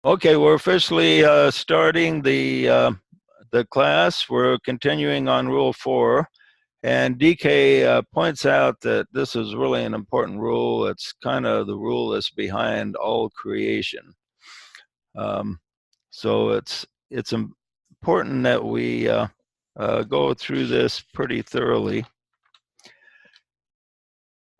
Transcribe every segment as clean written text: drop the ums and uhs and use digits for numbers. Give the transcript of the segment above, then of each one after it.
Okay, we're officially starting the class. We're continuing on Rule 4, and DK points out that this is really an important rule. It's kind of the rule that's behind all creation. Um, so it's important that we go through this pretty thoroughly.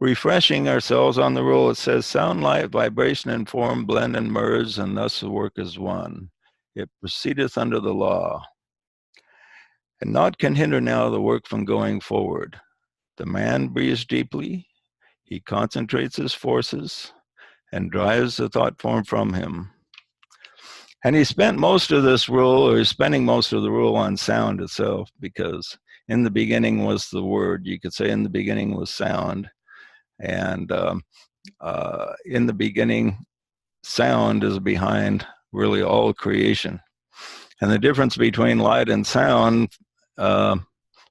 Refreshing ourselves on the rule, it says sound, light, vibration, and form blend and merge, and thus the work is one. It proceedeth under the law. And naught can hinder now the work from going forward. The man breathes deeply, he concentrates his forces, and drives the thought form from him. And he spent most of this rule, or he's spending most of the rule on sound itself, because in the beginning was the word. You could say in the beginning was sound. And in the beginning, sound is behind really all creation. And the difference between light and sound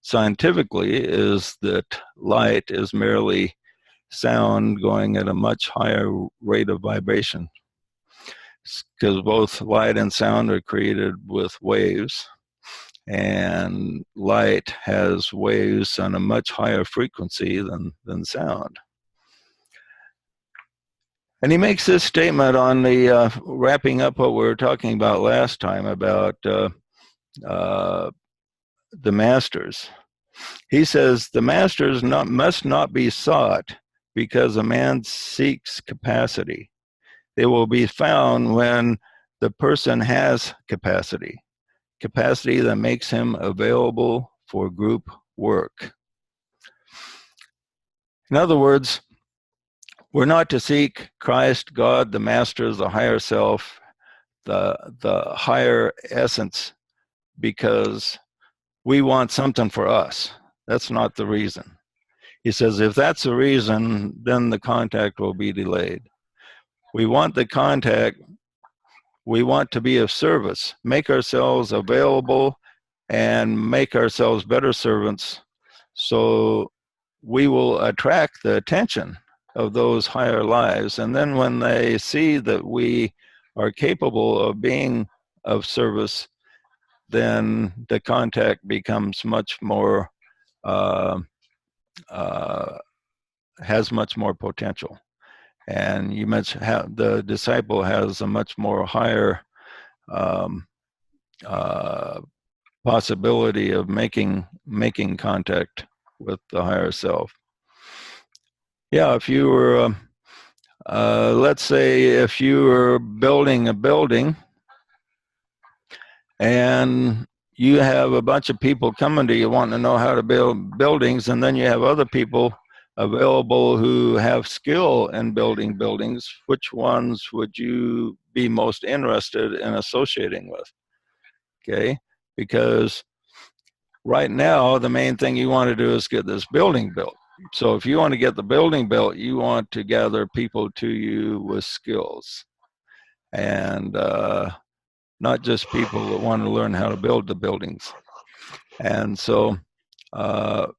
scientifically is that light is merely sound going at a much higher rate of vibration, because both light and sound are created with waves, and light has waves on a much higher frequency than sound. And he makes this statement on the wrapping up what we were talking about last time about the masters. He says the masters must not be sought because a man seeks capacity. They will be found when the person has capacity that makes him available for group work. In other words, we're not to seek Christ, God, the masters, the higher self, the higher essence, because we want something for us. That's not the reason. He says if that's the reason, then the contact will be delayed. We want the contact. We want to be of service, make ourselves available, and make ourselves better servants, so we will attract the attention of those higher lives. And then when they see that we are capable of being of service, then the contact becomes much more, has much more potential. And you mentioned how the disciple has a much more higher possibility of making contact with the higher self. Yeah, if you were, let's say, if you were building a building and you have a bunch of people coming to you wanting to know how to build buildings, and then you have other people available who have skill in building buildings, which ones would you be most interested in associating with? Okay, because right now the main thing you want to do is get this building built. So if you want to get the building built, you want to gather people to you with skills, and not just people that want to learn how to build the buildings. And so the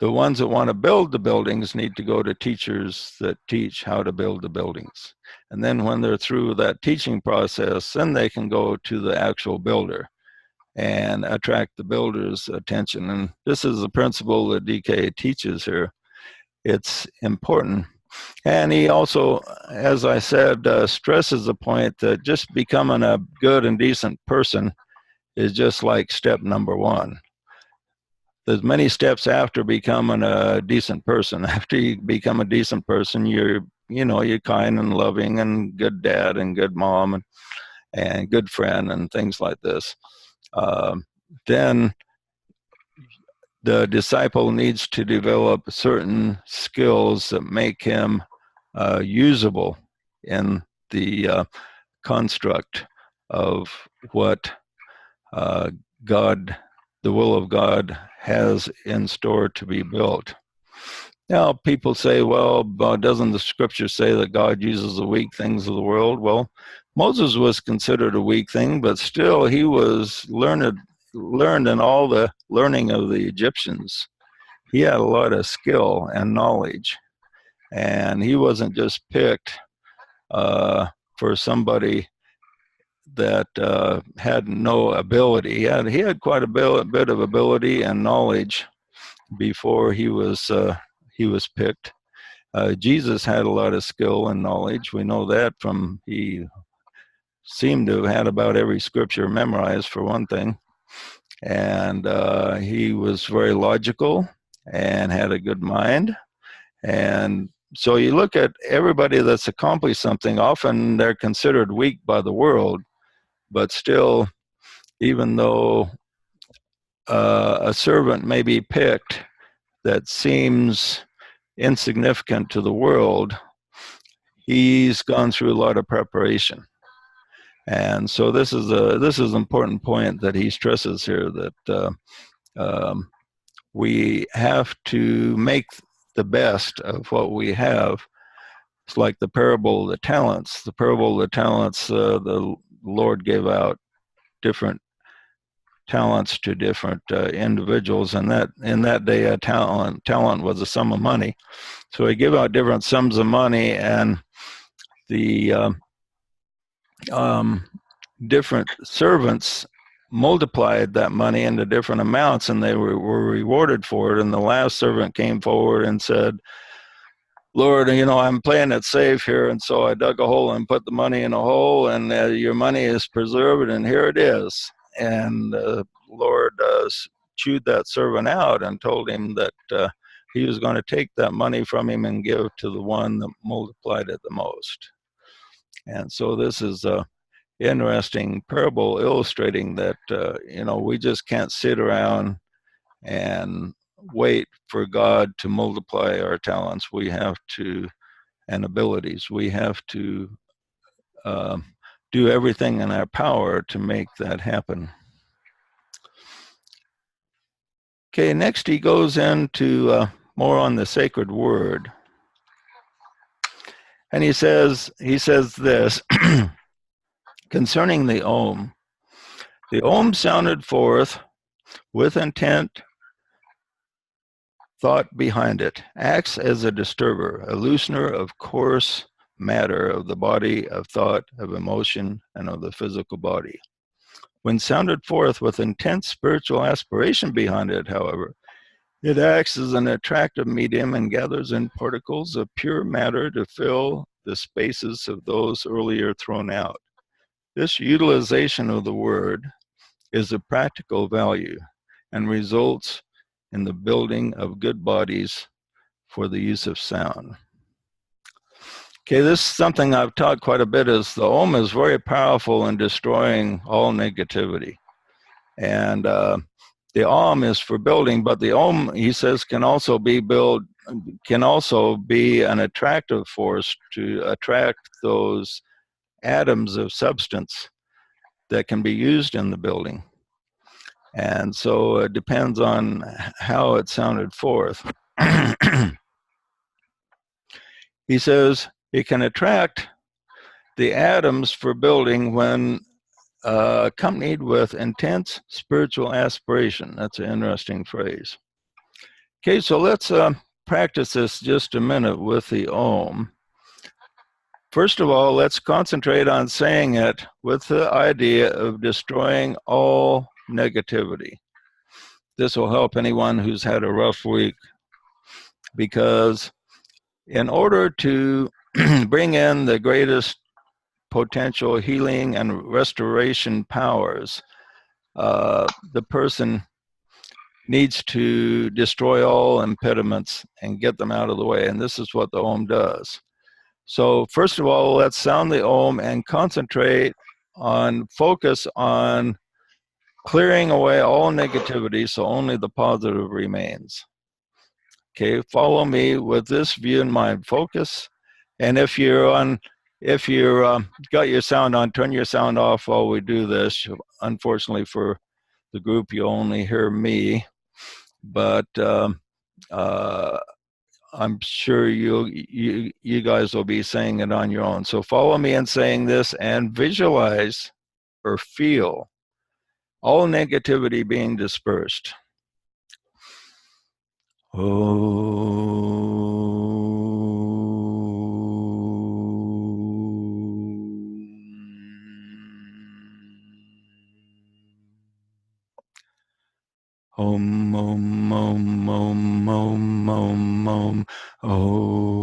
ones that want to build the buildings need to go to teachers that teach how to build the buildings. And then when they're through that teaching process, then they can go to the actual builder and attract the builder's attention. And this is the principle that DK teaches here. It's important. And he also, as I said, stresses the point that just becoming a good and decent person is just like step number one. There's many steps after becoming a decent person. After you become a decent person, you're kind and loving and good dad and good mom and good friend and things like this. Then the disciple needs to develop certain skills that make him usable in the construct of what God, the will of God, has in store to be built. Now, people say, well, doesn't the scripture say that God uses the weak things of the world? Well, Moses was considered a weak thing, but still he was learned in all the learning of the Egyptians. He had a lot of skill and knowledge, and he wasn't just picked for somebody that had no ability. He had quite a bit of ability and knowledge before he was picked. Jesus had a lot of skill and knowledge. We know that from he seemed to have had about every scripture memorized, for one thing. And he was very logical and had a good mind. And so you look at everybody that's accomplished something, often they're considered weak by the world, but still, even though a servant may be picked that seems insignificant to the world, he's gone through a lot of preparation. And so this is an important point that he stresses here, that we have to make the best of what we have. It's like the parable of the talents. The parable of the talents, the Lord gave out different talents to different individuals, and that in that day a talent was a sum of money. So he gave out different sums of money, and the different servants multiplied that money into different amounts, and they were rewarded for it. And the last servant came forward and said, Lord, I'm playing it safe here, and so I dug a hole and put the money in a hole, and your money is preserved, and here it is. And the Lord chewed that servant out and told him that he was going to take that money from him and give to the one that multiplied it the most. And so this is a interesting parable illustrating that we just can't sit around and wait for God to multiply our talents. We have to, and abilities. We have to do everything in our power to make that happen. Okay, next he goes into more on the sacred word. And he says this concerning the Om. The Om sounded forth with intent, thought behind it, acts as a disturber, a loosener of coarse matter of the body, of thought, of emotion, and of the physical body. When sounded forth with intense spiritual aspiration behind it, however, it acts as an attractive medium and gathers in particles of pure matter to fill the spaces of those earlier thrown out. This utilization of the word is of practical value and results in the building of good bodies for the use of sound. Okay, this is something I've taught quite a bit, is the Om is very powerful in destroying all negativity. And the Om is for building, but the Om, he says, can also be an attractive force to attract those atoms of substance that can be used in the building. And so it depends on how it sounded forth. He says it can attract the atoms for building when accompanied with intense spiritual aspiration. That's an interesting phrase. Okay, so let's practice this just a minute with the Om. First of all, let's concentrate on saying it with the idea of destroying all negativity. This will help anyone who's had a rough week, because in order to bring in the greatest potential healing and restoration powers, the person needs to destroy all impediments and get them out of the way. And this is what the Om does. So first of all, let's sound the Om and focus on clearing away all negativity so only the positive remains. Okay, follow me with this view in mind. Focus. And if you're got your sound on, turn your sound off while we do this. Unfortunately for the group, you only hear me, but I'm sure you guys will be saying it on your own. So follow me in saying this and visualize or feel all negativity being dispersed. Oh. Om, om, om, om, om, om, om, om.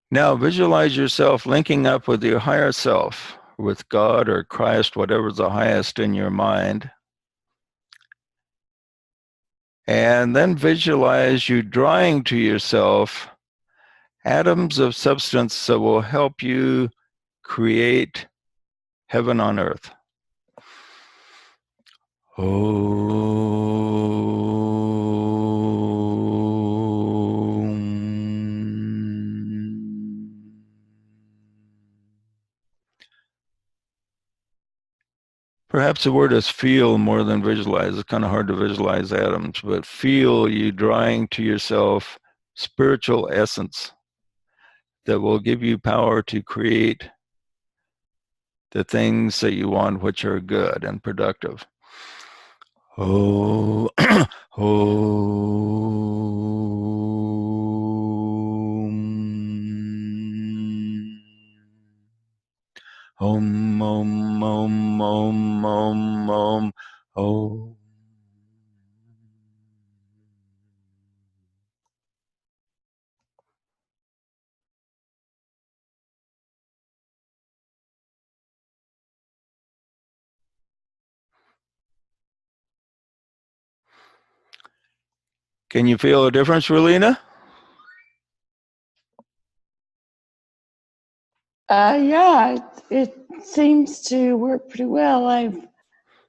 Now visualize yourself linking up with your higher self, with God or Christ, whatever's the highest in your mind. And then visualize you drawing to yourself atoms of substance that will help you create heaven on earth. Perhaps the word is feel more than visualize. It's kind of hard to visualize atoms, but feel you drawing to yourself spiritual essence that will give you power to create the things that you want, which are good and productive. Oh, Om, om, om, om, om, om, om. Can you feel a difference, Relina? Yeah, it seems to work pretty well. I've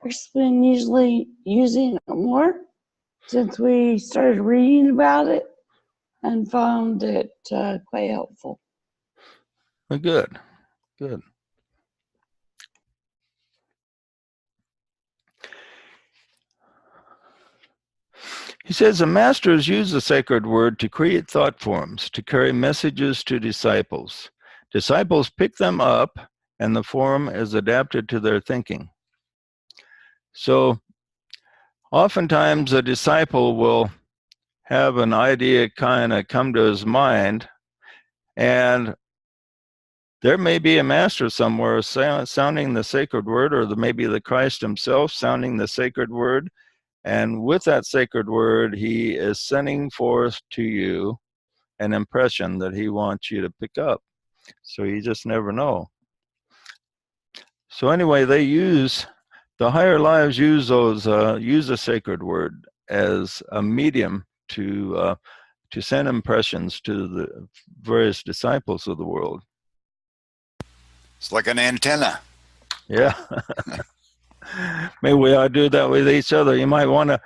actually been usually using it more since we started reading about it and found it quite helpful. Oh, good, good. He says, the masters use the sacred word to create thought forms, to carry messages to disciples. Disciples pick them up, and the form is adapted to their thinking. So oftentimes a disciple will have an idea kind of come to his mind, and there may be a master somewhere sounding the sacred word, or there may be the Christ himself sounding the sacred word. And with that sacred word, he is sending forth to you an impression that he wants you to pick up. So you just never know. So anyway, the higher lives use use a sacred word as a medium to send impressions to the various disciples of the world. It's like an antenna. Yeah. Maybe we ought to do that with each other. You might want to,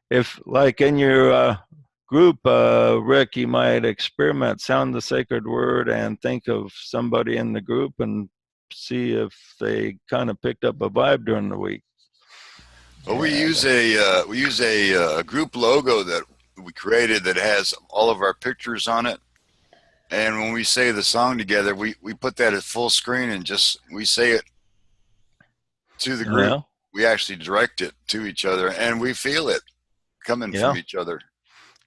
if like in your group, Rick, you might experiment, sound the sacred word and think of somebody in the group and see if they kind of picked up a vibe during the week. Well, we use a group logo that we created that has all of our pictures on it. And when we say the song together, we put that at full screen and just we say it to the group. Yeah. We actually direct it to each other, and we feel it coming from each other.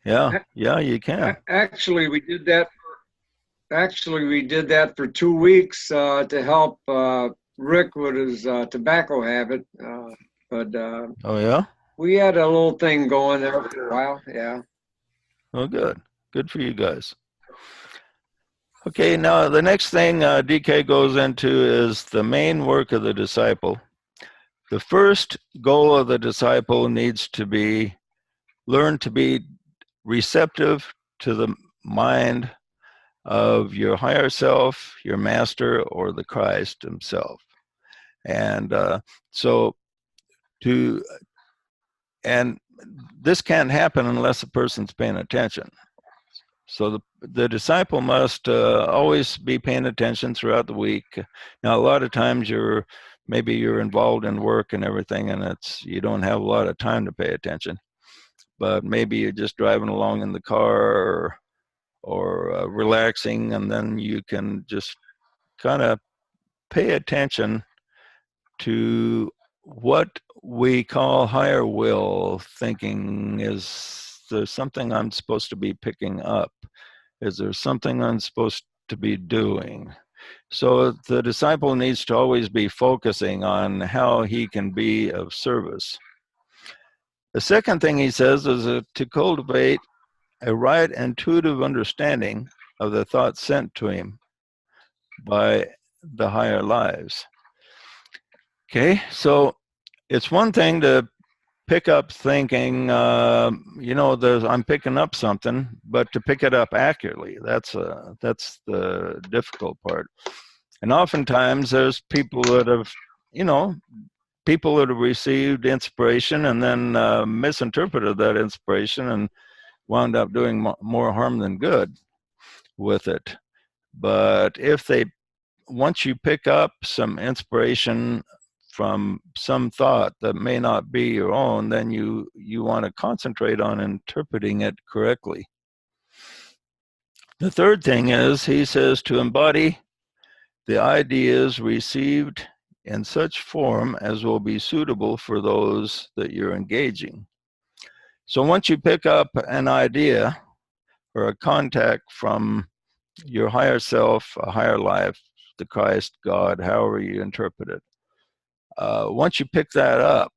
Yeah, yeah, you can. Actually, we did that. Actually, we did that for 2 weeks to help Rick with his tobacco habit. Oh yeah. We had a little thing going there for a while. Yeah. Oh, good. Good for you guys. Okay, now the next thing DK goes into is the main work of the disciple. The first goal of the disciple needs to be learn to be receptive to the mind of your higher self, your master, or the Christ himself. And and this can't happen unless a person's paying attention. So the disciple must always be paying attention throughout the week. Now, a lot of times maybe you're involved in work and everything, and you don't have a lot of time to pay attention. But maybe you're just driving along in the car, relaxing, and then you can just kind of pay attention to what we call higher will thinking. Is there something I'm supposed to be picking up? Is there something I'm supposed to be doing? So the disciple needs to always be focusing on how he can be of service. The second thing he says is to cultivate a right intuitive understanding of the thoughts sent to him by the higher lives. Okay, so it's one thing to pick up thinking, I'm picking up something, but to pick it up accurately, that's the difficult part. And oftentimes there's people that have received inspiration and then misinterpreted that inspiration and wound up doing more harm than good with it. But once you pick up some inspiration from some thought that may not be your own, then you want to concentrate on interpreting it correctly. The third thing is, he says, to embody the ideas received in such form as will be suitable for those that you're engaging. So once you pick up an idea or a contact from your higher self, a higher life, the Christ, God, however you interpret it, once you pick that up,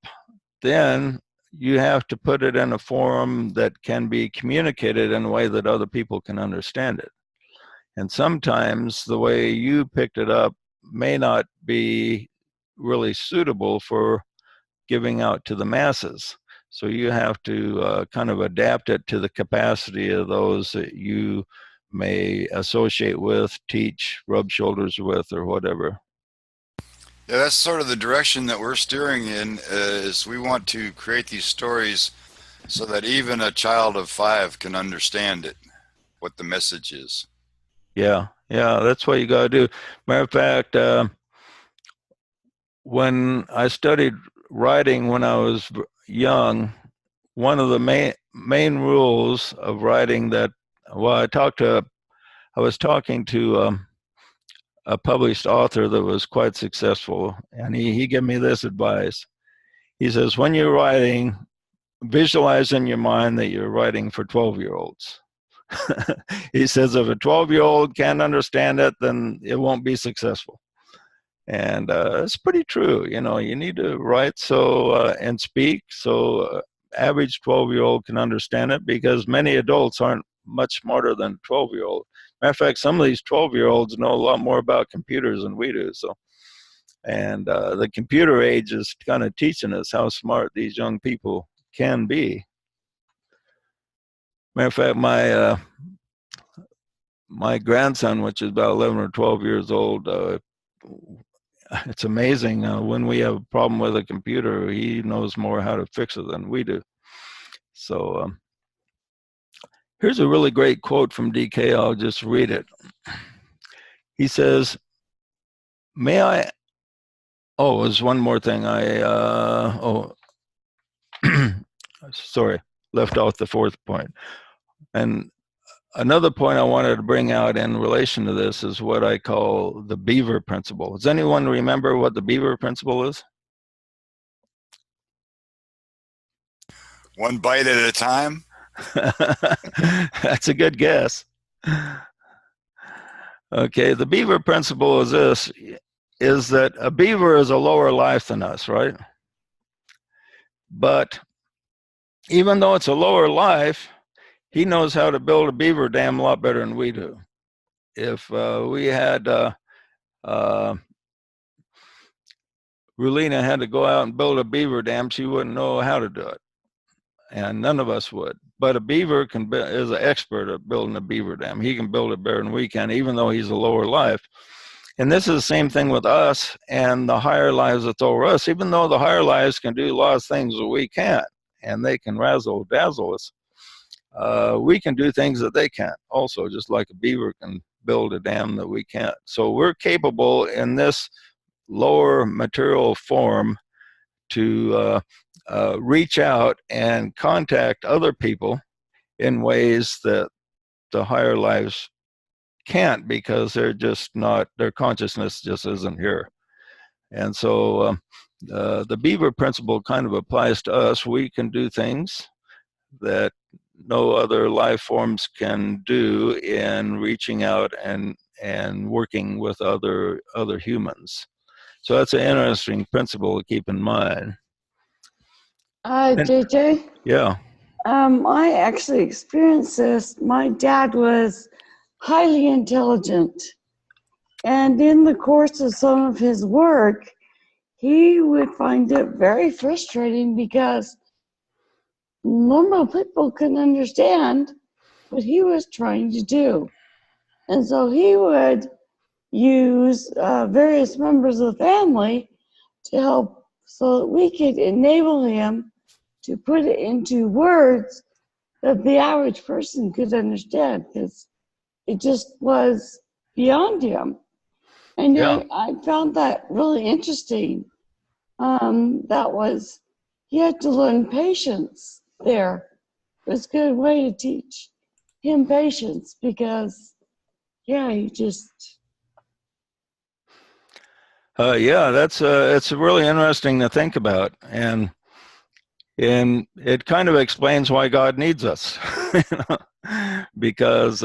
then you have to put it in a form that can be communicated in a way that other people can understand it. And sometimes the way you picked it up may not be really suitable for giving out to the masses. So you have to kind of adapt it to the capacity of those that you may associate with, teach, rub shoulders with, or whatever. Yeah, that's sort of the direction that we're steering in, is we want to create these stories so that even a child of 5 can understand it, what the message is. Yeah, that's what you got to do. Matter of fact, when I studied writing when I was young, one of the main rules of writing that, well, I was talking to a published author that was quite successful, and he gave me this advice. He says, when you're writing, visualize in your mind that you're writing for 12-year-olds. He says, if a 12-year-old can't understand it, then it won't be successful. And it's pretty true. You need to write and speak so average 12-year-old can understand it, because many adults aren't much smarter than 12-year-old. Matter of fact, some of these 12-year-olds know a lot more about computers than we do. So, and the computer age is kind of teaching us how smart these young people can be. Matter of fact, my grandson, which is about 11 or 12 years old, it's amazing. When we have a problem with a computer, he knows more how to fix it than we do. So here's a really great quote from DK. I'll just read it. He says, there's one more thing. Sorry, left off the fourth point. And another point I wanted to bring out in relation to this is what I call the beaver principle. Does anyone remember what the beaver principle is? One bite at a time? That's a good guess. Okay, the beaver principle is this, is that a beaver is a lower life than us, right? But even though it's a lower life, he knows how to build a beaver dam a lot better than we do. If we had Rulina had to go out and build a beaver dam, she wouldn't know how to do it. And none of us would. But a beaver is an expert at building a beaver dam. He can build it better than we can, even though he's a lower life. And this is the same thing with us and the higher lives that's over us. Even though the higher lives can do a lot of things that we can't, and they can razzle dazzle us, we can do things that they can't also, just like a beaver can build a dam that we can't. So we're capable in this lower material form to reach out and contact other people in ways that the higher lives can't, because they're just not, their consciousness just isn't here. And so the beaver principle kind of applies to us. We can do things that no other life forms can do in reaching out and working with other humans. So that's an interesting principle to keep in mind. JJ, Yeah. I actually experienced this. My dad was highly intelligent, and in the course of some of his work, he would find it very frustrating because normal people couldn't understand what he was trying to do. And so he would use various members of the family to help so that we could enable him to put it into words that the average person could understand, because it just was beyond him. And Yeah. I found that really interesting. That was, he had to learn patience there. It was a good way to teach him patience, because, yeah, he just. Yeah, that's it's really interesting to think about, and it kind of explains why God needs us, you know? Because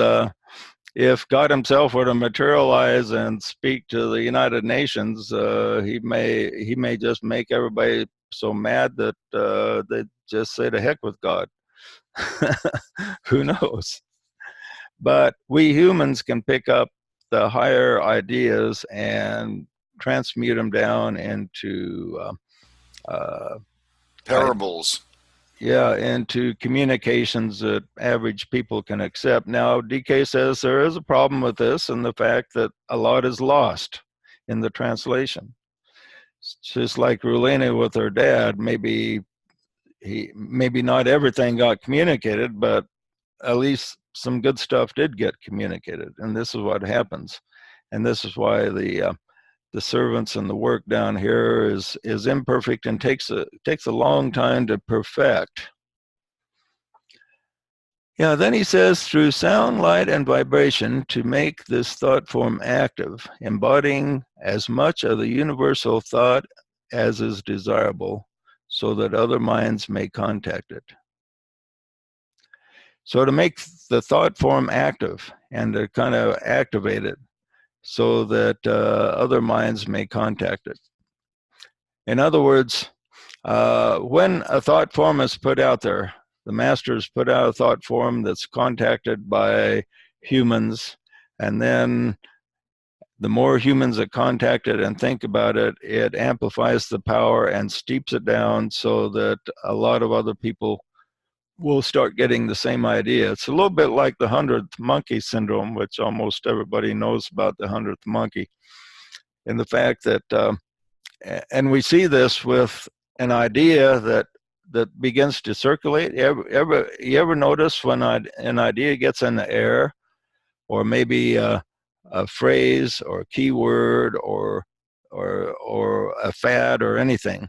if God Himself were to materialize and speak to the United Nations, He may just make everybody so mad that they just say to heck with God. Who knows? But we humans can pick up the higher ideas and transmute them down into Parables. into communications that average people can accept. Now, DK says there is a problem with this, and the fact that a lot is lost in the translation. It's just like Rulina with her dad, maybe not everything got communicated, but at least some good stuff did get communicated, and this is what happens. And this is why the servants and the work down here is imperfect and takes a long time to perfect. Yeah, then he says, through sound, light, and vibration, to make this thought form active, embodying as much of the universal thought as is desirable, so that other minds may contact it. So to make the thought form active and to kind of activate it so that other minds may contact it. In other words, when a thought form is put out there, the masters put out a thought form that's contacted by humans, and then the more humans that contact it and think about it, it amplifies the power and steeps it down so that a lot of other people will start getting the same idea. It's a little bit like the 100th monkey syndrome, which almost everybody knows about the 100th monkey. And the fact that, and we see this with an idea that begins to circulate. You ever notice when an idea gets in the air, or maybe a phrase or a keyword or a fad or anything,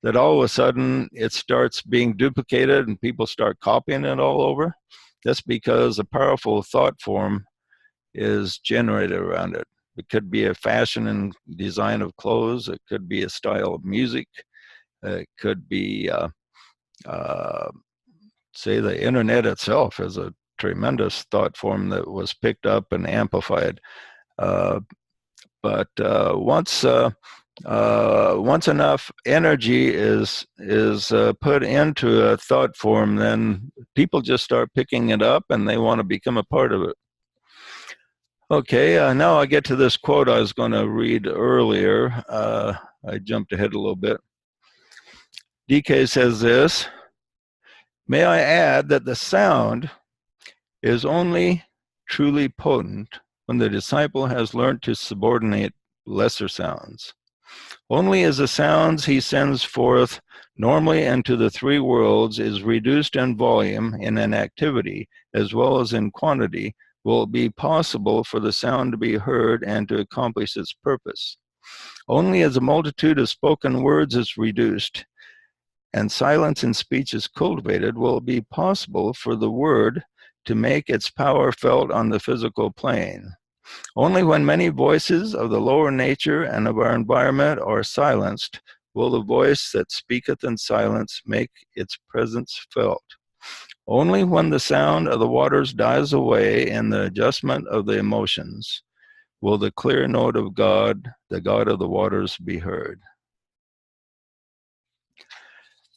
that all of a sudden it starts being duplicated and people start copying it all over? That's because a powerful thought form is generated around it. It could be a fashion and design of clothes. It could be a style of music. It could be, say, the internet itself is a tremendous thought form that was picked up and amplified. But once enough energy is put into a thought form, then people just start picking it up and they want to become a part of it. Okay, now I get to this quote I was going to read earlier. I jumped ahead a little bit. DK says this: may I add that the sound is only truly potent when the disciple has learned to subordinate lesser sounds. Only as the sounds he sends forth normally into the three worlds is reduced in volume in an activity as well as in quantity will it be possible for the sound to be heard and to accomplish its purpose. Only as a multitude of spoken words is reduced and silence in speech is cultivated will it be possible for the word to make its power felt on the physical plane. Only when many voices of the lower nature and of our environment are silenced will the voice that speaketh in silence make its presence felt. Only when the sound of the waters dies away in the adjustment of the emotions will the clear note of God, the God of the waters, be heard.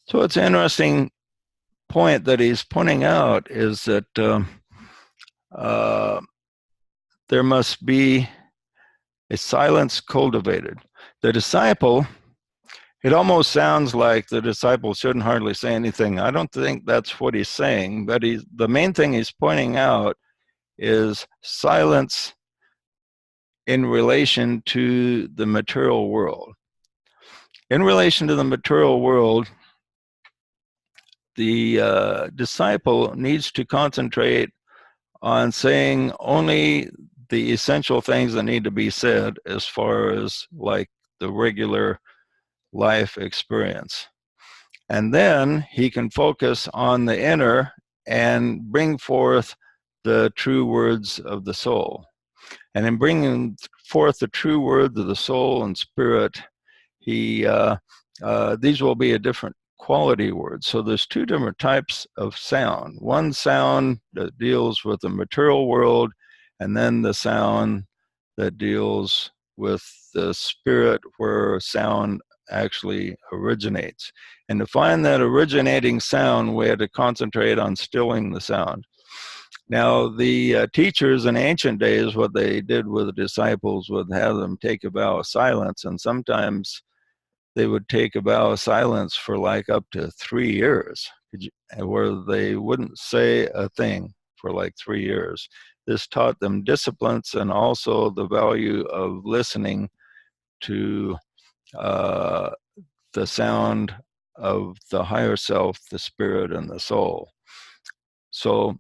So it's an interesting point that he's pointing out is that there must be a silence cultivated. The disciple, it almost sounds like the disciple shouldn't hardly say anything. I don't think that's what he's saying, but the main thing he's pointing out is silence in relation to the material world. In relation to the material world, the disciple needs to concentrate on saying only the essential things that need to be said as far as like the regular life experience. And then he can focus on the inner and bring forth the true words of the soul. And in bringing forth the true words of the soul and spirit, these will be a different quality words. So there's two different types of sound. One sound that deals with the material world, and then the sound that deals with the spirit where sound actually originates. And to find that originating sound, we had to concentrate on stilling the sound. Now, the teachers in ancient days, what they did with the disciples would have them take a vow of silence, and sometimes they would take a vow of silence for like up to 3 years, where they wouldn't say a thing for like 3 years. This taught them disciplines and also the value of listening to the sound of the higher self, the spirit, and the soul. So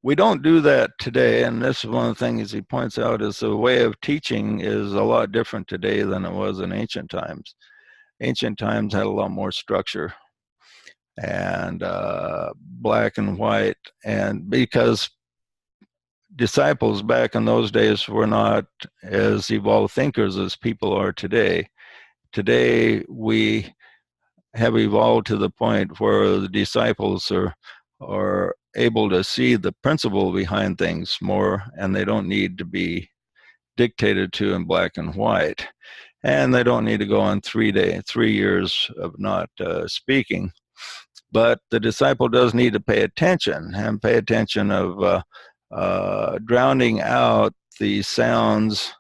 we don't do that today, and this is one of the things he points out is the way of teaching is a lot different today than it was in ancient times. Ancient times had a lot more structure and black and white, and because disciples back in those days were not as evolved thinkers as people are today. Today we have evolved to the point where the disciples are able to see the principle behind things more, and they don't need to be dictated to in black and white, and they don't need to go on 3 years of not speaking. But the disciple does need to pay attention and pay attention of drowning out the sounds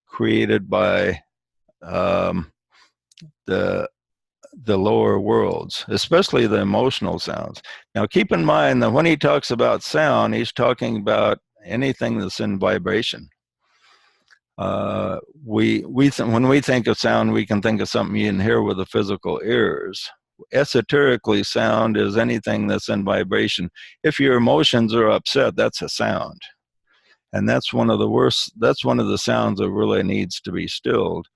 created by the lower worlds, especially the emotional sounds. Now, keep in mind that when he talks about sound, he's talking about anything that's in vibration. When we think of sound, we can think of something you can hear with the physical ears. Esoterically, sound is anything that's in vibration. If your emotions are upset, that's a sound. And that's one of the worst, that's one of the sounds that really needs to be stilled.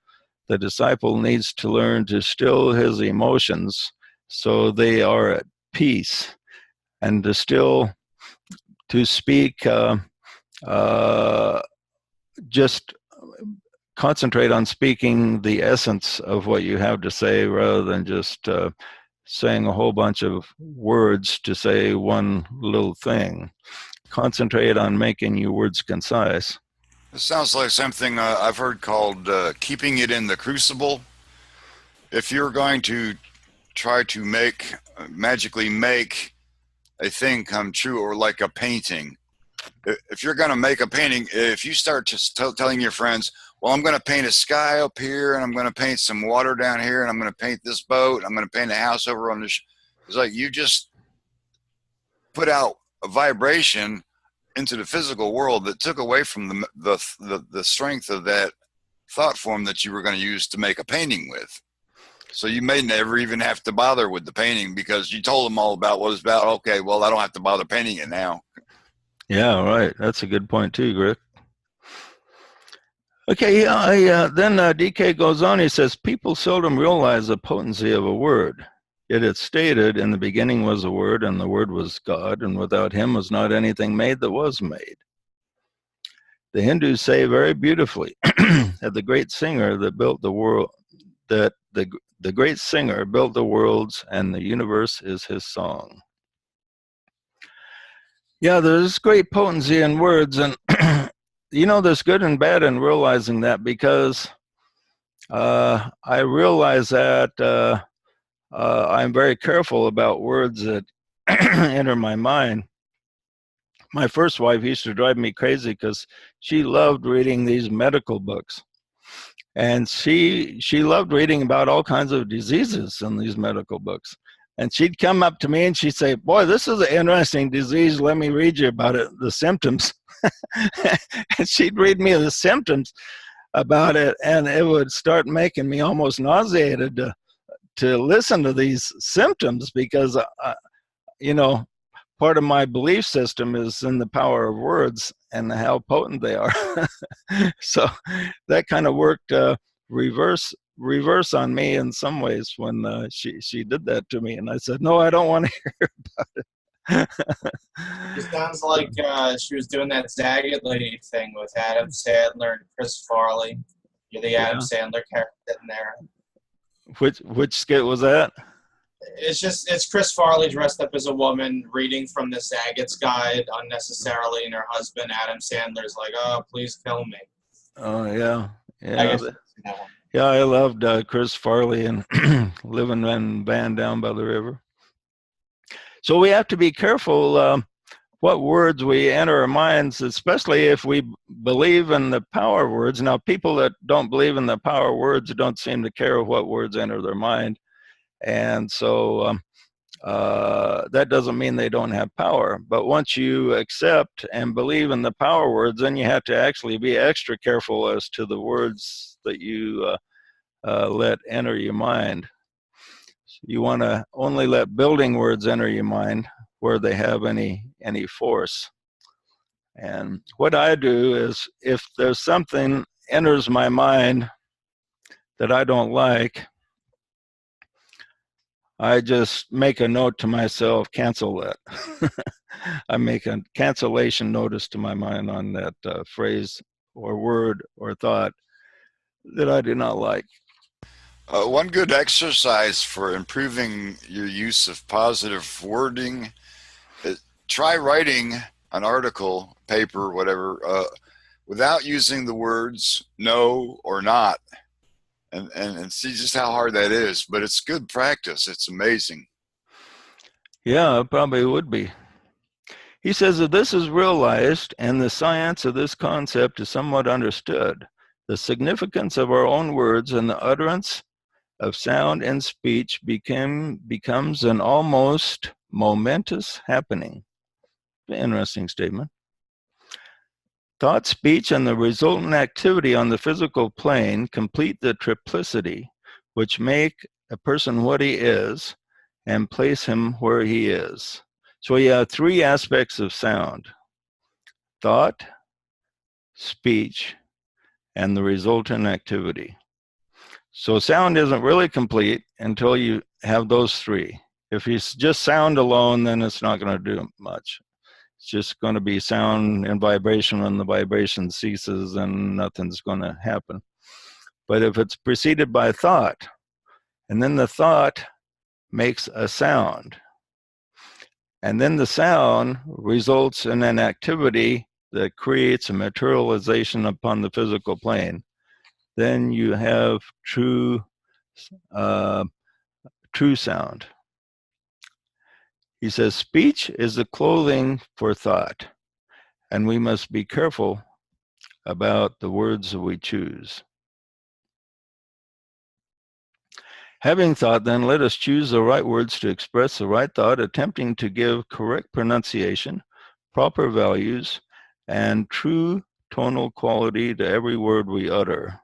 The disciple needs to learn to still his emotions so they are at peace, and to speak, just concentrate on speaking the essence of what you have to say rather than just saying a whole bunch of words to say one little thing. Concentrate on making your words concise. This sounds like something I've heard called keeping it in the crucible. If you're going to try to magically make a thing come true, or like a painting, if you're going to make a painting, if you start just telling your friends, well, I'm going to paint a sky up here, and I'm going to paint some water down here, and I'm going to paint this boat, I'm going to paint a house over on this, it's like you just put out a vibration into the physical world that took away from the strength of that thought form that you were going to use to make a painting with. So you may never even have to bother with the painting because you told them all about what it's about. Okay, well, I don't have to bother painting it now. Yeah, right. That's a good point too, Rick. Okay, then DK goes on, he says, people seldom realize the potency of a word. Yet it's stated, in the beginning was the Word, and the Word was God, and without him was not anything made that was made. The Hindus say very beautifully that the great singer that built the world, that the great singer built the worlds, and the universe is his song. Yeah, there's great potency in words, and you know, there's good and bad in realizing that, because I realize that I'm very careful about words that enter my mind. My first wife used to drive me crazy because she loved reading these medical books. And she loved reading about all kinds of diseases in these medical books. And she'd come up to me and she'd say, "Boy, this is an interesting disease. Let me read you about it, the symptoms." And she'd read me the symptoms about it, and it would start making me almost nauseated to listen to these symptoms, because, you know, part of my belief system is in the power of words and how potent they are. So that kind of worked reverse on me in some ways when she did that to me, and I said, "No, I don't want to hear about it." It sounds like she was doing that Zagat Lady thing with Adam Sandler and Chris Farley. You're the Adam Sandler character in there. Which skit was that? It's Chris Farley dressed up as a woman reading from the Zagat's Guide unnecessarily, and her husband Adam Sandler's like, "Oh, please kill me." Oh yeah, I guess that one. yeah. I loved Chris Farley and Living in Van down by the river. So we have to be careful what words we enter our minds, especially if we believe in the power of words. Now, people that don't believe in the power of words don't seem to care what words enter their mind. And so that doesn't mean they don't have power. But once you accept and believe in the power words, then you have to actually be extra careful as to the words that you let enter your mind. You want to only let building words enter your mind where they have any force. And what I do is, if there's something enters my mind that I don't like, I just make a note to myself, cancel that. I make a cancellation notice to my mind on that phrase or word or thought that I do not like. One good exercise for improving your use of positive wording is try writing an article, paper, whatever, without using the words no or not. And see just how hard that is. But it's good practice. It's amazing. Yeah, it probably would be. He says that this is realized and the science of this concept is somewhat understood. The significance of our own words and the utterance of sound and speech becomes an almost momentous happening. An interesting statement. Thought, speech, and the resultant activity on the physical plane complete the triplicity which make a person what he is and place him where he is. So you have three aspects of sound: thought, speech, and the resultant activity. So sound isn't really complete until you have those three. If you just sound alone, then it's not going to do much. It's just going to be sound and vibration. When the vibration ceases, then nothing's going to happen. But if it's preceded by thought, and then the thought makes a sound, and then the sound results in an activity that creates a materialization upon the physical plane, then you have true sound. He says, speech is the clothing for thought, and we must be careful about the words that we choose. Having thought, then, let us choose the right words to express the right thought, attempting to give correct pronunciation, proper values, and true tonal quality to every word we utter.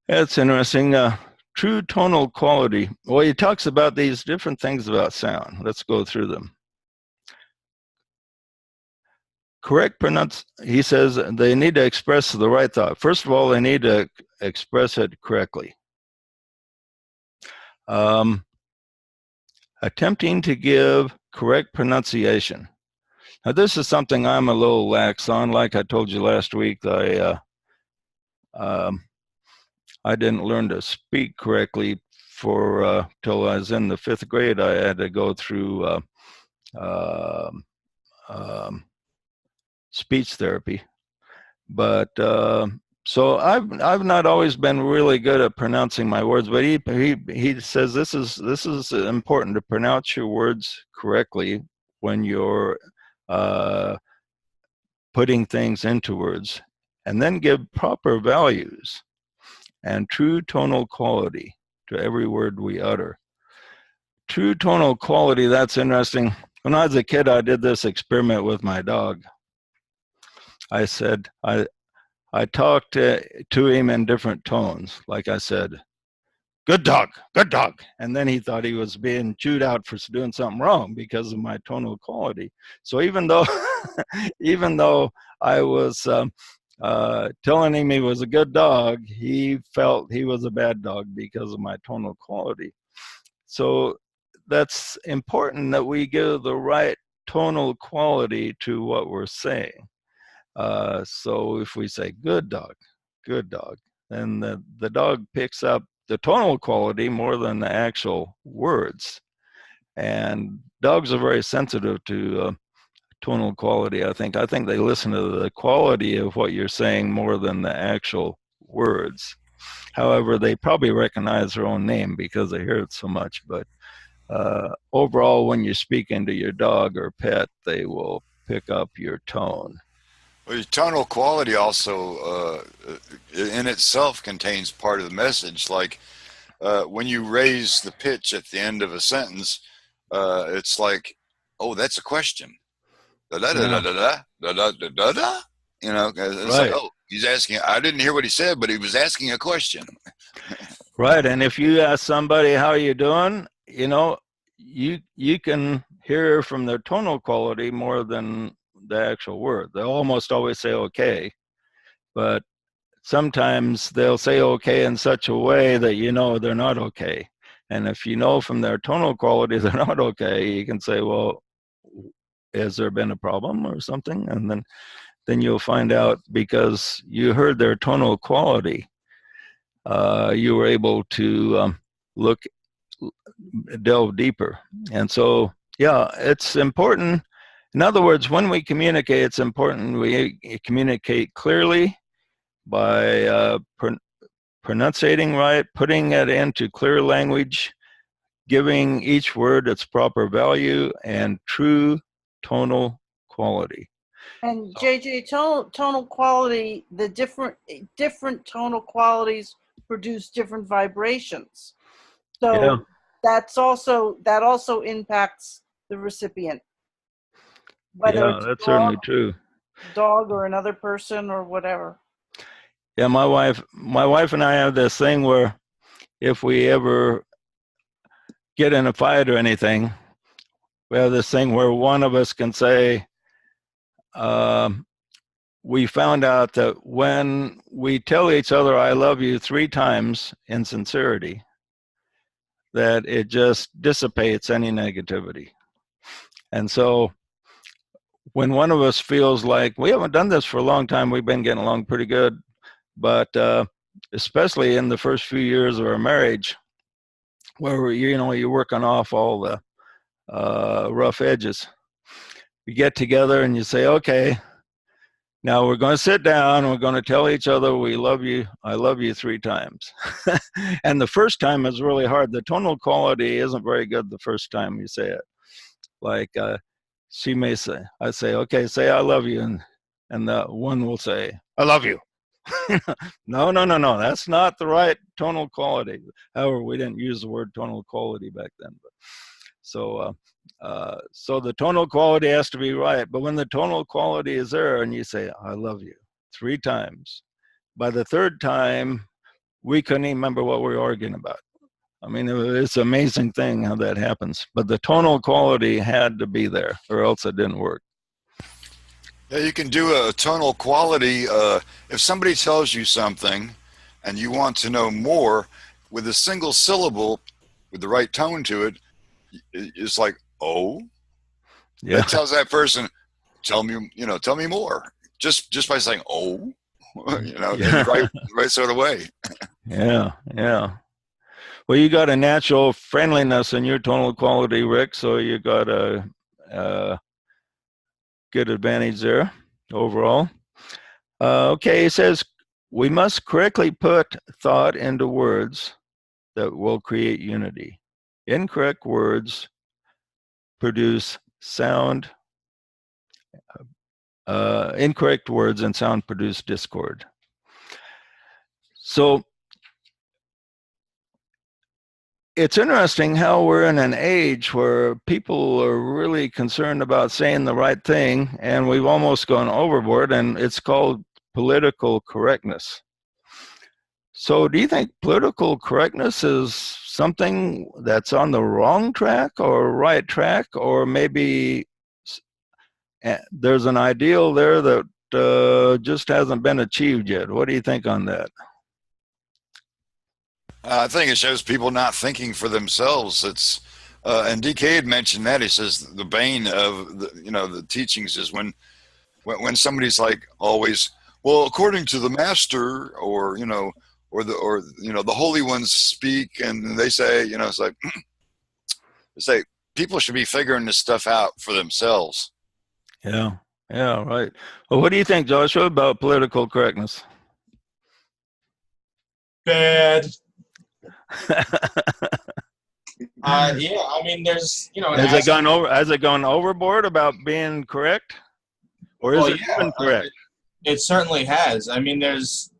That's interesting. True tonal quality. Well, he talks about these different things about sound. Let's go through them. Correct he says they need to express the right thought. First of all, they need to express it correctly. Attempting to give correct pronunciation. Now, this is something I'm a little lax on. Like I told you last week, I didn't learn to speak correctly for till I was in the 5th grade. I had to go through speech therapy, but so I've not always been really good at pronouncing my words. But he says this is important to pronounce your words correctly when you're putting things into words, and then give proper values and true tonal quality to every word we utter. True tonal quality, that's interesting. When I was a kid, I did this experiment with my dog. I said, I talked to him in different tones. Like I said, good dog, good dog. And then he thought he was being chewed out for doing something wrong because of my tonal quality. So even though, even though I was telling him he was a good dog, he felt he was a bad dog because of my tonal quality. So that's important that we give the right tonal quality to what we're saying. So if we say good dog, then the dog picks up the tonal quality more than the actual words. And dogs are very sensitive to tonal quality, I think. I think they listen to the quality of what you're saying more than the actual words. However, they probably recognize their own name because they hear it so much. But overall, when you speak into your dog or pet, they will pick up your tone. Well, your tonal quality also in itself contains part of the message. Like when you raise the pitch at the end of a sentence, it's like, oh, that's a question. Da da da da da da da da da. You know, it's Right. like, oh, he's asking. I didn't hear what he said, but he was asking a question. Right, and if you ask somebody how you doing, you know, you can hear from their tonal quality more than the actual word. They'll almost always say okay, but sometimes they'll say okay in such a way that you know they're not okay. And if you know from their tonal quality they're not okay, you can say, well, has there been a problem or something? And then you'll find out because you heard their tonal quality. You were able to delve deeper. And so, yeah, it's important. In other words, when we communicate, it's important we communicate clearly by pronunciating right, putting it into clear language, giving each word its proper value, and true tonal quality. And JJ, tonal quality, the different tonal qualities produce different vibrations. So Yeah. that also impacts the recipient. Whether Yeah, it's that's certainly true. dog or another person or whatever. Yeah, my wife and I have this thing where if we ever get in a fight or anything, we have this thing where one of us can say, we found out that when we tell each other I love you 3 times in sincerity, that it just dissipates any negativity. And so when one of us feels like we haven't done this for a long time, we've been getting along pretty good, but especially in the first few years of our marriage, where you're working off all the rough edges, you get together and you say, okay, now we're going to sit down and we're going to tell each other we love you. I love you 3 times. And the first time is really hard. The tonal quality isn't very good the first time you say it. Like she may say, I say, okay, say I love you. And the one will say, I love you. No, that's not the right tonal quality. However, we didn't use the word tonal quality back then. But, so the tonal quality has to be right. But when the tonal quality is there and you say, I love you 3 times, by the 3rd time, we couldn't even remember what we were arguing about. I mean, it's an amazing thing how that happens. But the tonal quality had to be there or else it didn't work. Yeah, you can do a tonal quality. If somebody tells you something and you want to know more, with a single syllable, with the right tone to it, it's like, oh, Yeah. that tells that person, tell me more. Just by saying, oh, in the right sort of way. Yeah. Yeah. Well, you got a natural friendliness in your tonal quality, Rick, so you got a good advantage there overall. Okay, it says, we must correctly put thought into words that will create unity. Incorrect words produce sound. Incorrect words and sound produce discord. So it's interesting how we're in an age where people are really concerned about saying the right thing, and we've almost gone overboard, and it's called political correctness. So do you think political correctness is something that's on the wrong track or right track, or maybe there's an ideal there that just hasn't been achieved yet? What do you think on that? I think it shows people not thinking for themselves. It's and DK had mentioned that. He says the bane of the teachings is when somebody's like always, well, according to the master, or the holy ones speak, and they say, it's like it's like people should be figuring this stuff out for themselves. Yeah, right. Well, what do you think, Joshua, about political correctness? Bad. Yeah, I mean, there's has it gone overboard about being correct, or is it even correct? It certainly has. I mean, there's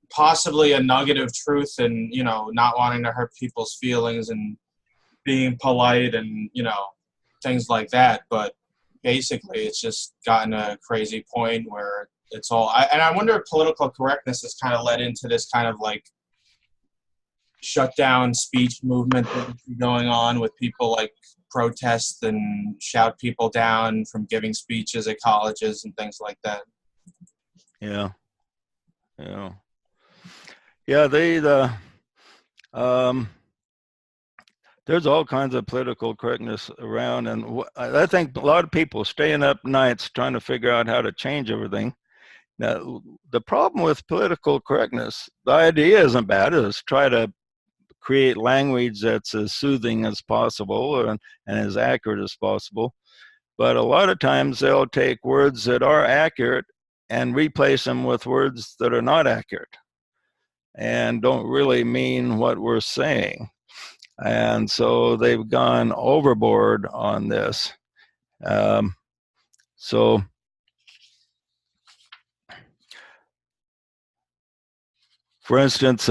possibly a nugget of truth in not wanting to hurt people's feelings and being polite and things like that. But basically, it's just gotten a crazy point where it's all. And I wonder if political correctness has kind of led into this kind of like shut down speech movement that's going on with people like protest and shout people down from giving speeches at colleges and things like that. Yeah. There's all kinds of political correctness around, and I think a lot of people staying up nights trying to figure out how to change everything. Now, the problem with political correctness, the idea isn't bad. It's try to create language that's as soothing as possible and as accurate as possible. But a lot of times they'll take words that are accurate and replace them with words that are not accurate and don't really mean what we're saying. And so they've gone overboard on this. So for instance,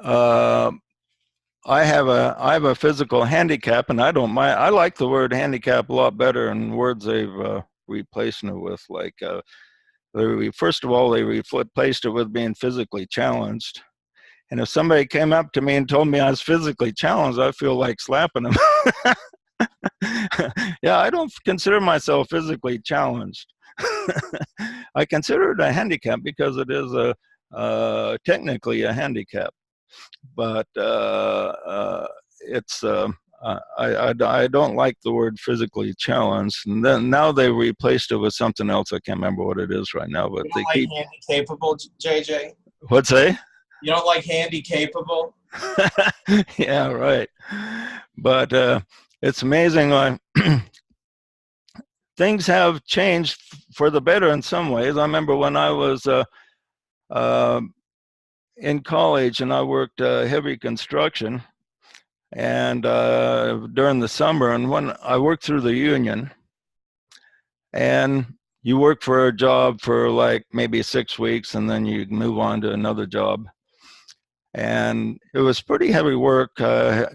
I have a physical handicap, and I don't mind. I like the word handicap a lot better than words they've replaced it with. Like, first of all, they replaced it with being physically challenged. And if somebody came up to me and told me I was physically challenged, I feel like slapping them. Yeah, I don't consider myself physically challenged. I consider it a handicap because it is technically a handicap. But it's I don't like the word physically challenged. And then now they replaced it with something else. I can't remember what it is right now. But you don't like handy capable, JJ? What's that? You don't like handy capable? Yeah, right. But it's amazing. Things have changed for the better in some ways. I remember when I was in college and I worked heavy construction, and during the summer, and when I worked through the union, and you work for a job for like maybe 6 weeks and then you move on to another job. And it was pretty heavy work. I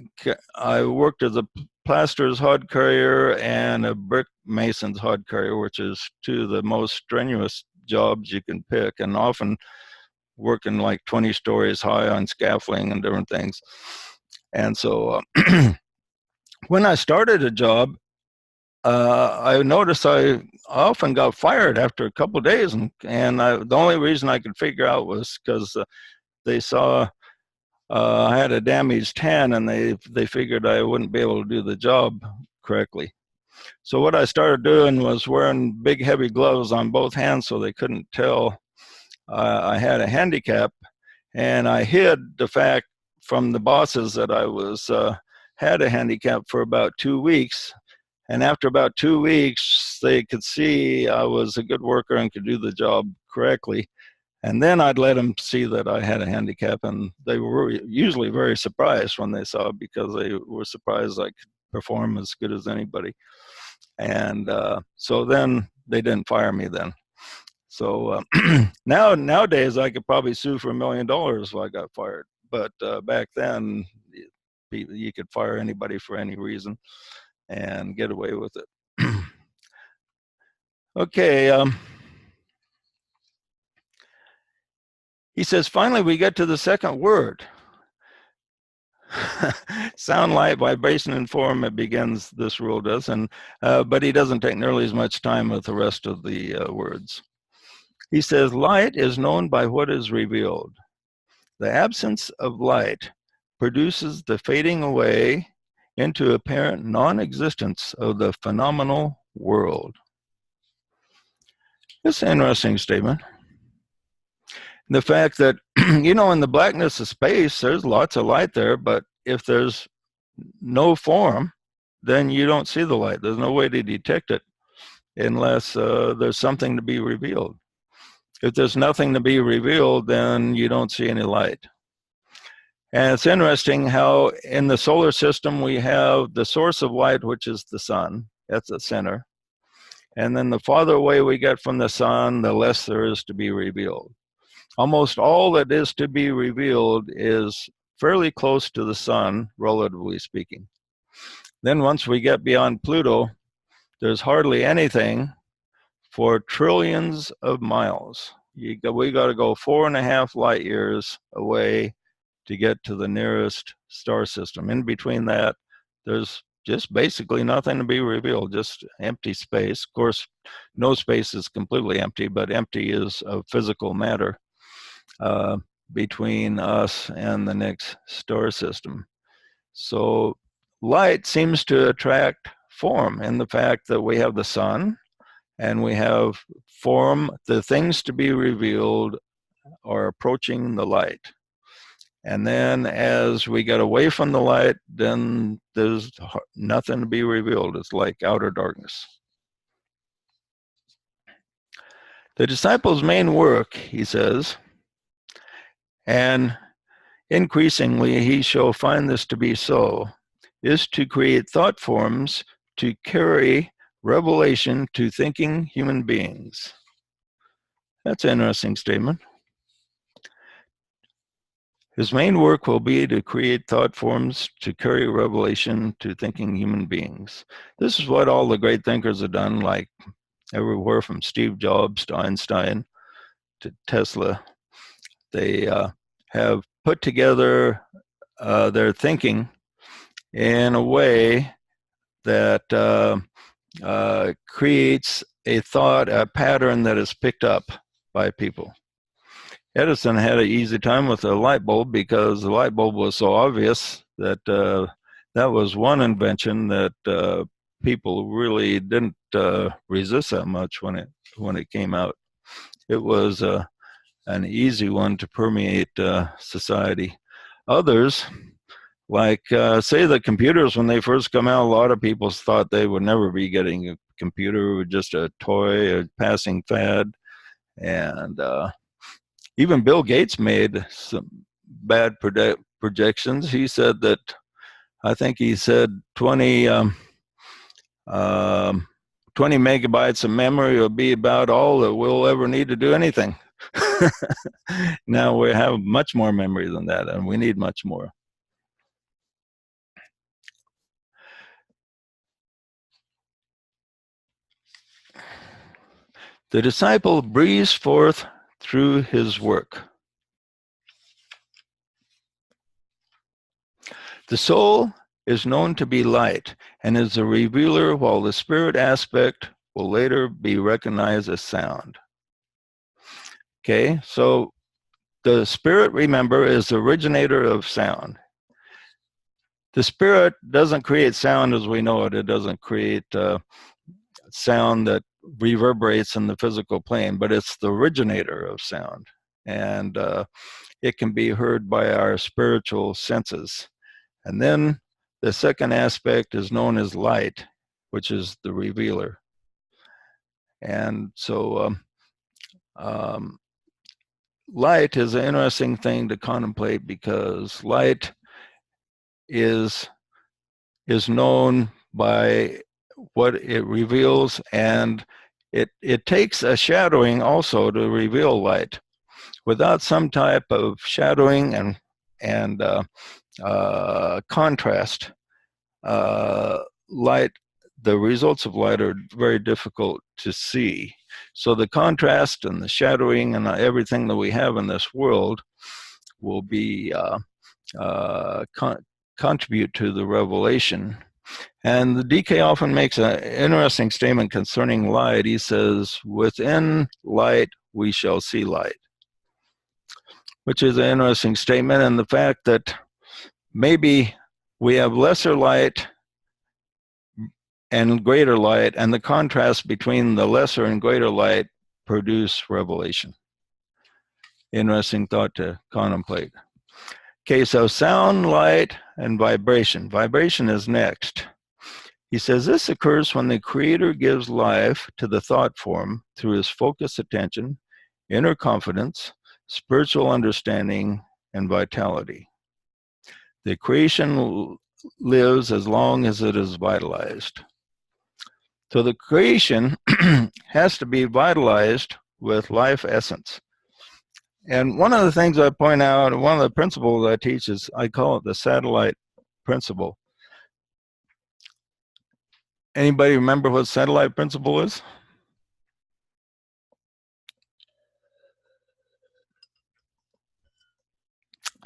worked as a plasterer's hod carrier and a brick mason's hod carrier, which is two of the most strenuous jobs you can pick, and often working like 20 stories high on scaffolding and different things. And so when I started a job, I noticed I often got fired after a couple of days, and the only reason I could figure out was because they saw I had a damaged hand, and they figured I wouldn't be able to do the job correctly. So what I started doing was wearing big heavy gloves on both hands so they couldn't tell I had a handicap, and I hid the fact from the bosses that I was had a handicap for about 2 weeks. And after about 2 weeks, they could see I was a good worker and could do the job correctly. And then I'd let them see that I had a handicap, and they were usually very surprised when they saw it, because they were surprised I could perform as good as anybody. And so then they didn't fire me then. So nowadays I could probably sue for $1 million if I got fired. But back then, you could fire anybody for any reason and get away with it. Okay. He says, finally, we get to the second word. Sound, light, vibration, and form, it begins, this rule does, and but he doesn't take nearly as much time with the rest of the words. He says, light is known by what is revealed. The absence of light produces the fading away into apparent non-existence of the phenomenal world. It's an interesting statement. The fact that, you know, in the blackness of space, there's lots of light there, but if there's no form, then you don't see the light. There's no way to detect it unless there's something to be revealed. If there's nothing to be revealed, then you don't see any light. And it's interesting how in the solar system we have the source of light, which is the sun. That's the center. And then the farther away we get from the sun, the less there is to be revealed. Almost all that is to be revealed is fairly close to the sun, relatively speaking. Then once we get beyond Pluto, there's hardly anything for trillions of miles. We got to go 4.5 light years away to get to the nearest star system. In between that, there's just basically nothing to be revealed, just empty space. Of course, no space is completely empty, but empty is of physical matter between us and the next star system. So light seems to attract form in the fact that we have the sun and we have form. The things to be revealed are approaching the light. And then as we get away from the light, then there's nothing to be revealed. It's like outer darkness. The disciple's main work, he says, and increasingly he shall find this to be so, is to create thought forms to carry revelation to thinking human beings. That's an interesting statement. His main work will be to create thought forms to carry revelation to thinking human beings. This is what all the great thinkers have done, like everywhere from Steve Jobs to Einstein to Tesla. They have put together their thinking in a way that creates a thought, a pattern that is picked up by people. Edison had an easy time with the light bulb because the light bulb was so obvious that that was one invention that people really didn't resist that much when it came out. It was an easy one to permeate society. Others, like say the computers, when they first come out, a lot of people thought they would never be getting a computer. It was just a toy, a passing fad. And even Bill Gates made some bad projections. He said that, I think he said 20 megabytes of memory will be about all that we'll ever need to do anything. Now we have much more memory than that, and we need much more. The disciple breathes forth through his work. The soul is known to be light and is a revealer, while the spirit aspect will later be recognized as sound. Okay, so the spirit, remember, is the originator of sound. The spirit doesn't create sound as we know it. It doesn't create sound that reverberates in the physical plane, but it's the originator of sound. And it can be heard by our spiritual senses. And then the second aspect is known as light, which is the revealer. And so light is an interesting thing to contemplate, because light is known by what it reveals, and it takes a shadowing also to reveal light. Without some type of shadowing and contrast, light, the results of light are very difficult to see. So the contrast and the shadowing and everything that we have in this world will be contribute to the revelation. And the DK often makes an interesting statement concerning light. He says, within light we shall see light, which is an interesting statement. And the fact that maybe we have lesser light and greater light, and the contrast between the lesser and greater light produce revelation. Interesting thought to contemplate. Okay, so sound, light, and vibration. Vibration is next. He says this occurs when the Creator gives life to the thought form through his focused attention, inner confidence, spiritual understanding, and vitality. The creation lives as long as it is vitalized. So the creation has to be vitalized with life essence. And one of the things I point out, one of the principles I teach is, I call it the satellite principle. Anybody remember what satellite principle is?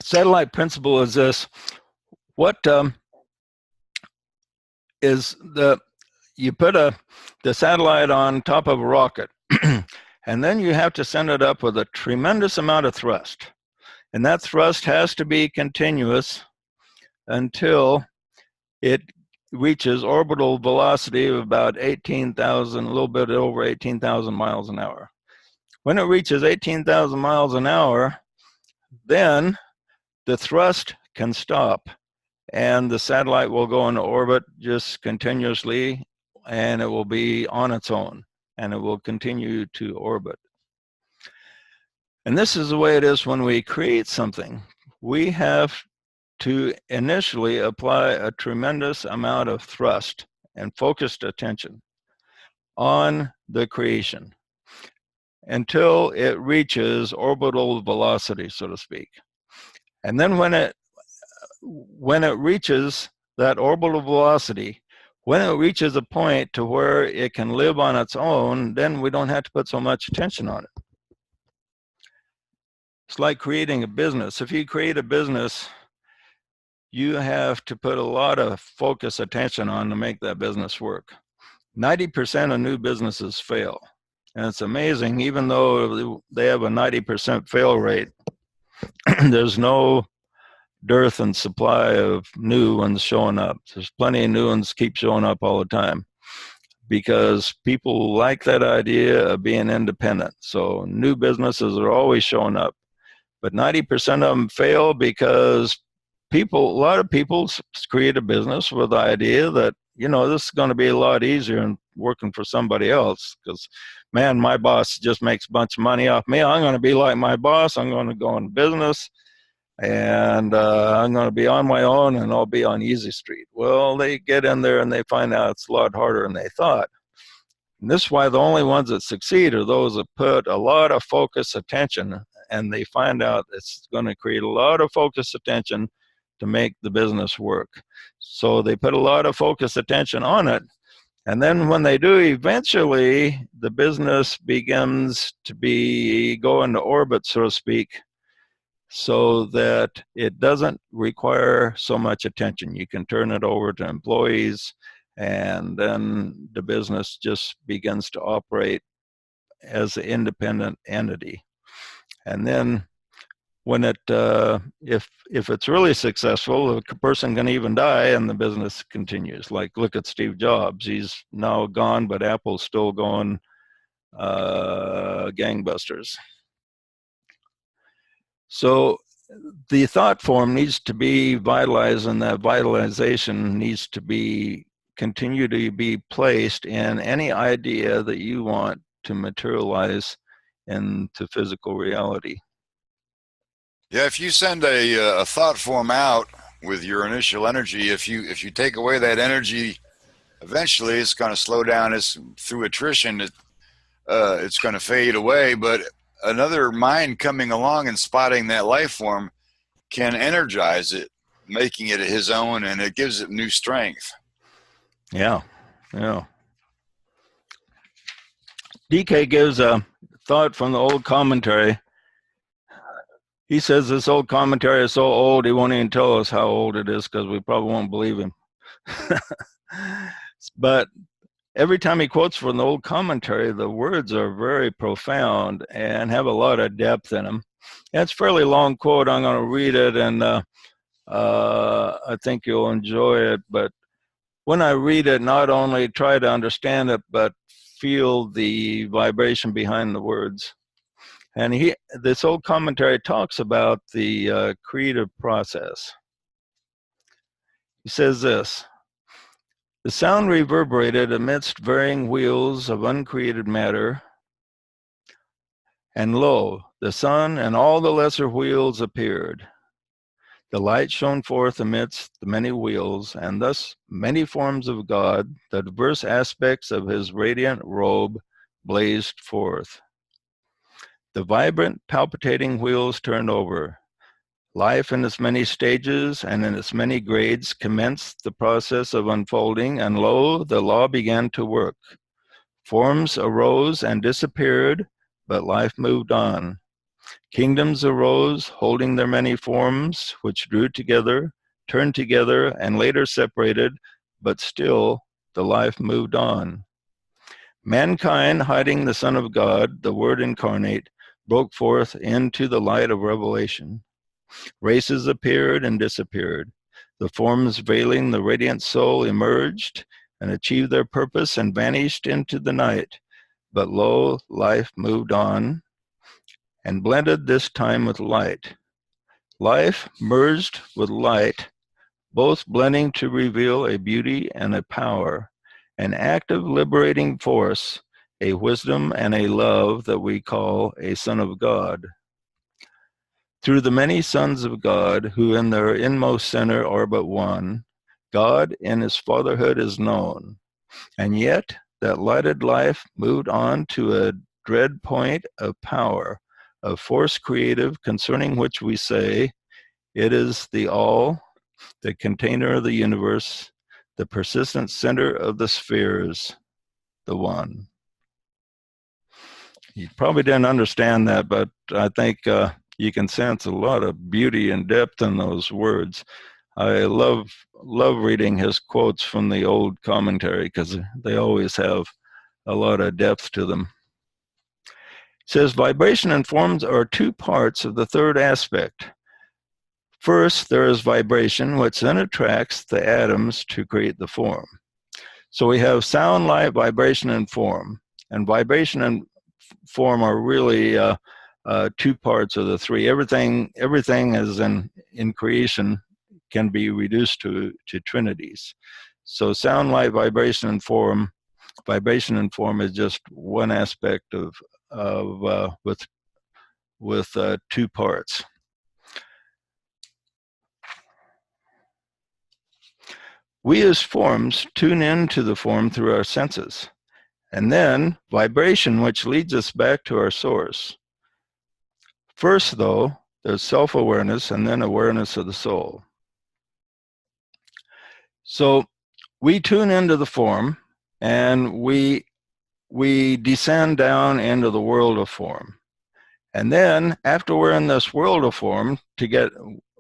Satellite principle is this: what is you put the satellite on top of a rocket, and then you have to send it up with a tremendous amount of thrust. And that thrust has to be continuous until it reaches orbital velocity of about 18,000, a little bit over 18,000 miles an hour. When it reaches 18,000 miles an hour, then the thrust can stop, and the satellite will go into orbit just continuously, and it will be on its own, and it will continue to orbit. And this is the way it is when we create something. We have to initially apply a tremendous amount of thrust and focused attention on the creation until it reaches orbital velocity, so to speak. And then when it reaches that orbital velocity, when it reaches a point to where it can live on its own, then we don't have to put so much attention on it. It's like creating a business. If you create a business, you have to put a lot of focus attention on to make that business work. 90% of new businesses fail. And it's amazing, even though they have a 90% fail rate, there's no dearth and supply of new ones showing up. There's plenty of new ones keep showing up all the time, because people like that idea of being independent. So new businesses are always showing up, but 90% of them fail because a lot of people create a business with the idea that, this is going to be a lot easier than working for somebody else, because, man, my boss just makes a bunch of money off me. I'm going to be like my boss. I'm going to go into business, and I'm going to be on my own, and I'll be on easy street. Well, they get in there and they find out it's a lot harder than they thought. And this is why the only ones that succeed are those that put a lot of focus attention, and they find out it's going to create a lot of focus attention to make the business work. So they put a lot of focus attention on it. And then when they do, eventually the business begins to go into orbit, so to speak, so that it doesn't require so much attention. You can turn it over to employees, and then the business just begins to operate as an independent entity. And then when it if it's really successful, a person can even die and the business continues. Like, look at Steve Jobs. He's now gone, but Apple's still going gangbusters. So the thought form needs to be vitalized, and that vitalization needs to be continue to be placed in any idea that you want to materialize into physical reality. Yeah, if you send a thought form out with your initial energy, if you take away that energy, eventually it's going to slow down. It's through attrition. It's going to fade away. But another mind coming along and spotting that life form can energize it, making it his own, and it gives it new strength. Yeah, yeah. DK gives a thought from the old commentary. He says this old commentary is so old, he won't even tell us how old it is because we probably won't believe him. But every time he quotes from the old commentary, the words are very profound and have a lot of depth in them. And it's a fairly long quote. I'm going to read it, and I think you'll enjoy it. But when I read it, not only try to understand it, but feel the vibration behind the words. And this old commentary talks about the creative process. He says this: the sound reverberated amidst varying wheels of uncreated matter, and lo, the sun and all the lesser wheels appeared. The light shone forth amidst the many wheels, and thus many forms of God, the diverse aspects of his radiant robe, blazed forth. The vibrant, palpitating wheels turned over. Life in its many stages and in its many grades commenced the process of unfolding, and lo, the law began to work. Forms arose and disappeared, but life moved on. Kingdoms arose, holding their many forms, which drew together, turned together, and later separated, but still the life moved on. Mankind, hiding the Son of God, the Word incarnate, broke forth into the light of revelation. Races appeared and disappeared. The forms veiling the radiant soul emerged and achieved their purpose and vanished into the night. But lo, life moved on and blended this time with light. Life merged with light, both blending to reveal a beauty and a power, an active liberating force, a wisdom and a love that we call a Son of God. Through the many sons of God, who in their inmost center are but one, God in his fatherhood is known. And yet that lighted life moved on to a dread point of power, of force creative, concerning which we say, it is the all, the container of the universe, the persistent center of the spheres, the one. You probably didn't understand that, but I think you can sense a lot of beauty and depth in those words. I love reading his quotes from the old commentary because they always have a lot of depth to them. It says, vibration and forms are two parts of the third aspect. First, there is vibration, which then attracts the atoms to create the form. So we have sound, light, vibration, and form. And vibration and form are really two parts of the three. Everything is in creation can be reduced to trinities. So sound, light, vibration, and form. Vibration and form is just one aspect with two parts. We as forms tune into the form through our senses, and then vibration, which leads us back to our source. First, though, there's self-awareness and then awareness of the soul. So we tune into the form and we descend down into the world of form. And then after we're in this world of form,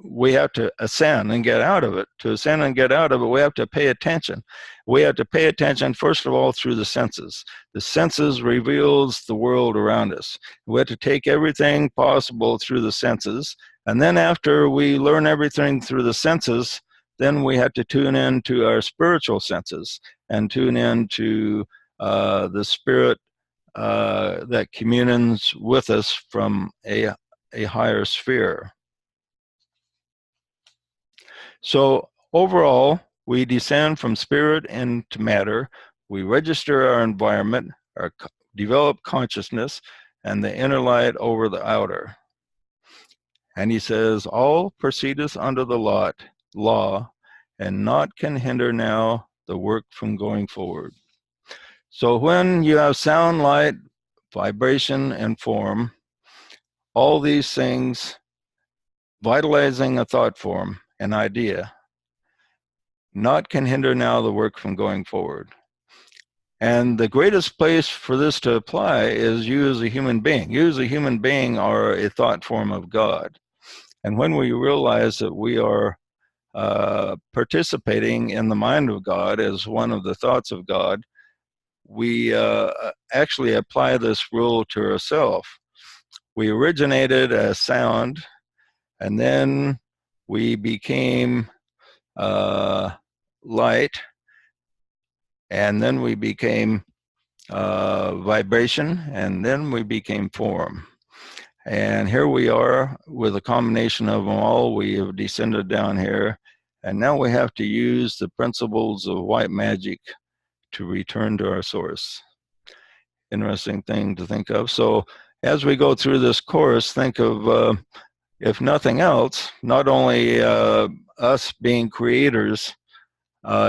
we have to ascend and get out of it. To ascend and get out of it, we have to pay attention. We have to pay attention, first of all, through the senses. The senses reveals the world around us. We have to take everything possible through the senses, And then after we learn everything through the senses, then we have to tune in to our spiritual senses and tune in to the spirit that communes with us from a higher sphere. So overall, we descend from spirit into matter. We register our environment, develop consciousness, and the inner light over the outer. And he says, all proceedeth under the law, and naught can hinder now the work from going forward. So when you have sound, light, vibration, and form, all these things vitalizing a thought form, an idea, naught can hinder now the work from going forward. And the greatest place for this to apply is you as a human being. You as a human being are a thought form of God. And when we realize that we are participating in the mind of God as one of the thoughts of God, we actually apply this rule to ourselves. We originated as sound, and then we became light, and then we became vibration, and then we became form. And here we are with a combination of them all. We have descended down here, and now we have to use the principles of white magic to return to our source. Interesting thing to think of. So as we go through this course, think of, if nothing else, not only us being creators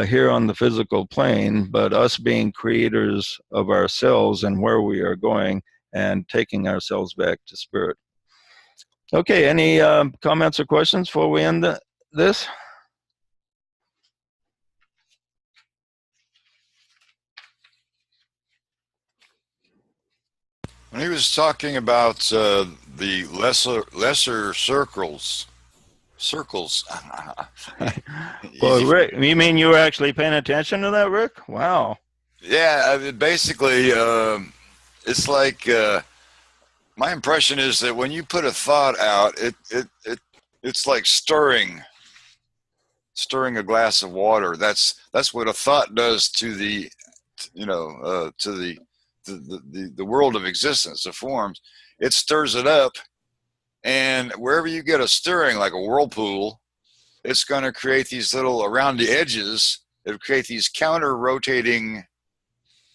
here on the physical plane, but us being creators of ourselves and where we are going and taking ourselves back to spirit. Okay, any comments or questions before we end this? When he was talking about the lesser circles. Well, Rick, you mean you were actually paying attention to that, Rick? Wow. Yeah, I mean, basically, it's like my impression is that when you put a thought out, it's like stirring a glass of water. That's what a thought does to the, to the world of existence, the forms. It stirs it up, and wherever you get a stirring, like a whirlpool, it's going to create these little, around the edges, it'll create these counter-rotating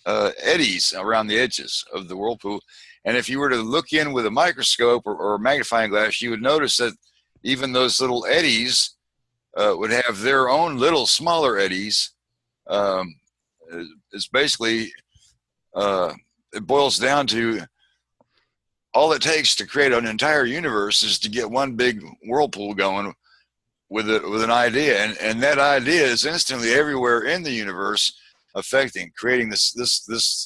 eddies around the edges of the whirlpool. And if you were to look in with a microscope or a magnifying glass, you would notice that even those little eddies would have their own little smaller eddies. It's basically, it boils down to, all it takes to create an entire universe is to get one big whirlpool going with an idea, and that idea is instantly everywhere in the universe, affecting, creating this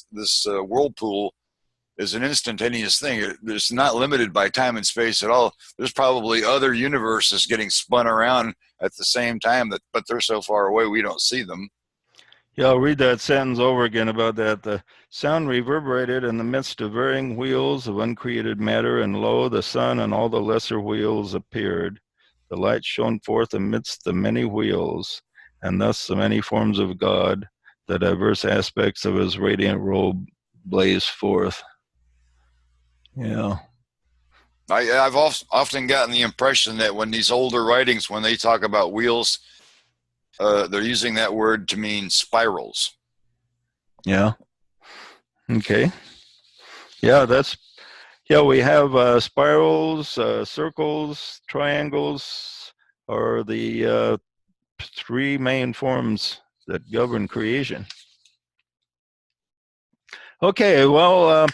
whirlpool is an instantaneous thing. It's not limited by time and space at all. There's probably other universes getting spun around at the same time, but they're so far away we don't see them. Yeah, I'll read that sentence over again about that. The sound reverberated in the midst of varying wheels of uncreated matter, and lo, the sun and all the lesser wheels appeared. The light shone forth amidst the many wheels, and thus the many forms of God, the diverse aspects of his radiant robe, blazed forth. Yeah. I've often gotten the impression that when these older writings, when they talk about wheels, they're using that word to mean spirals. Yeah. Okay. Yeah, we have spirals, circles, triangles, are the three main forms that govern creation. Okay, well,